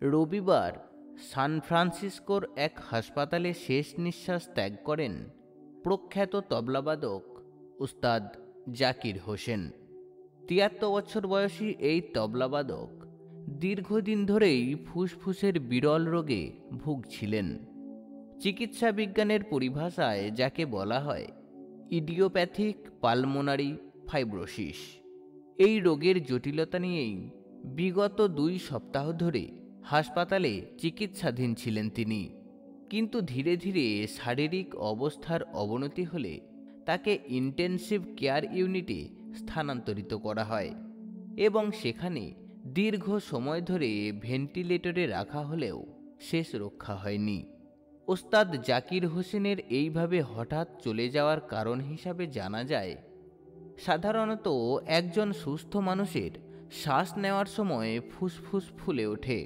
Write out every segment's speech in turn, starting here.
রবিবার সান ফ্রান্সিসকোর এক হাসপাতালে শেষ নিঃশ্বাস ত্যাগ করেন প্রখ্যাত তবলাবাদক উস্তাদ জাকির হোসেন। ৭৩ বছর বয়সী এই তবলাবাদক দীর্ঘদিন ধরেই ফুসফুসের বিরল রোগে ভুগছিলেন। চিকিৎসা বিজ্ঞানের পরিভাষায় যাকে বলা হয় ইডিওপ্যাথিক পালমোনারি ফাইব্রোসিস। এই রোগের জটিলতা নিয়েই বিগত ২ সপ্তাহ ধরে হাসপাতালে চিকিৎসাধীন ছিলেন তিনি। কিন্তু ধীরে ধীরে শারীরিক অবস্থার অবনতি হলে তাকে ইন্টেনসিভ কেয়ার ইউনিটে স্থানান্তরিত করা হয় এবং সেখানে দীর্ঘ সময় ধরে ভেন্টিলেটরে রাখা হলেও শেষ রক্ষা হয়নি। ওস্তাদ জাকির হোসেনের এইভাবে হঠাৎ চলে যাওয়ার কারণ হিসাবে জানা যায়, সাধারণত একজন সুস্থ মানুষের শ্বাস নেওয়ার সময় ফুসফুস ফুলে ওঠে,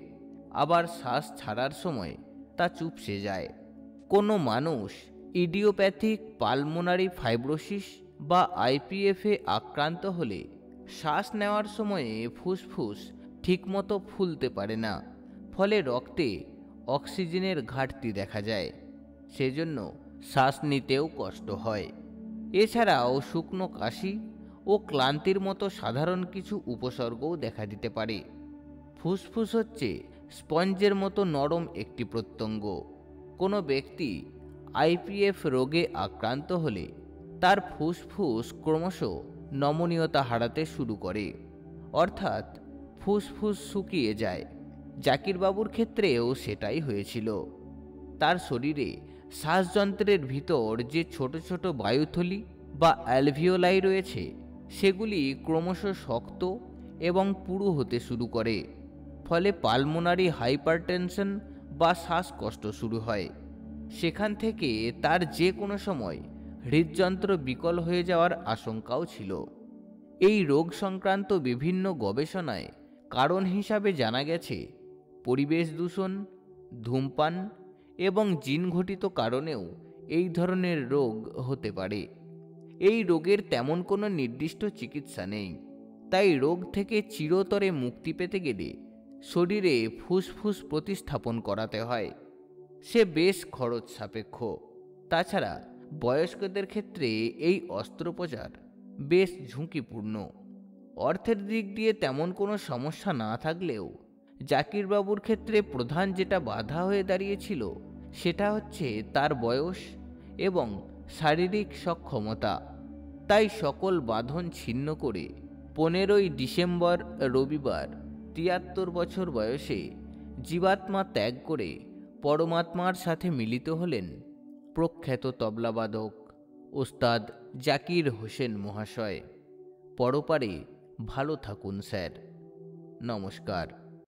আবার শ্বাস ছাড়ার সময় তা চুপসে যায়। কোনো মানুষ ইডিওপ্যাথিক পালমোনারি ফাইব্রোসিস বা আইপিএফে আক্রান্ত হলে শ্বাস নেওয়ার সময়ে ফুসফুস ঠিকমতো ফুলতে পারে না, ফলে রক্তে অক্সিজেনের ঘাটতি দেখা যায়, সেজন্য শ্বাস নিতেও কষ্ট হয়। এছাড়াও শুকনো কাশি ও ক্লান্তির মতো সাধারণ কিছু উপসর্গও দেখা দিতে পারে। ফুসফুস হচ্ছে স্পঞ্জের মতো নরম একটি প্রত্যঙ্গ। কোনো ব্যক্তি আইপিএফ রোগে আক্রান্ত হলে তার ফুসফুস ক্রমশ নমনীয়তা হারাতে শুরু করে, অর্থাৎ ফুসফুস শুকিয়ে যায়। জাকিরবাবুর ক্ষেত্রেও সেটাই হয়েছিল। তার শরীরে শ্বাসযন্ত্রের ভিতর যে ছোট ছোট বায়ুথলি বা অ্যালভিওলাই রয়েছে সেগুলি ক্রমশ শক্ত এবং পুরু হতে শুরু করে, ফলে পালমোনারি হাইপারটেনশন বা শ্বাসকষ্ট শুরু হয়। সেখান থেকে তার যে কোনো সময় হৃদযন্ত্র বিকল হয়ে যাওয়ার আশঙ্কাও ছিল। এই রোগ সংক্রান্ত বিভিন্ন গবেষণায় কারণ হিসাবে জানা গেছে পরিবেশ দূষণ, ধূমপান এবং জিনঘটিত কারণেও এই ধরনের রোগ হতে পারে। এই রোগের তেমন কোনো নির্দিষ্ট চিকিৎসা নেই, তাই রোগ থেকে চিরতরে মুক্তি পেতে গেলে শরীরে ফুসফুস প্রতিস্থাপন করাতে হয়। সে বেশ খরচ সাপেক্ষ। তাছাড়া বয়স্কদের ক্ষেত্রে এই অস্ত্রোপচার বেশ ঝুঁকিপূর্ণ। অর্থের দিক দিয়ে তেমন কোনো সমস্যা না থাকলেও জাকিরবাবুর ক্ষেত্রে প্রধান যেটা বাধা হয়ে দাঁড়িয়েছিল সেটা হচ্ছে তার বয়স এবং শারীরিক সক্ষমতা। তাই সকল বাঁধন ছিন্ন করে 15ই ডিসেম্বর রবিবার ৭৩ বছর বয়সে জীবাত্মা ত্যাগ করে পরমাত্মার সাথে মিলিত হলেন প্রখ্যাত তবলাবাদক ওস্তাদ জাকির হোসেন মহাশয়। পরপারে ভালো থাকুন স্যার। নমস্কার।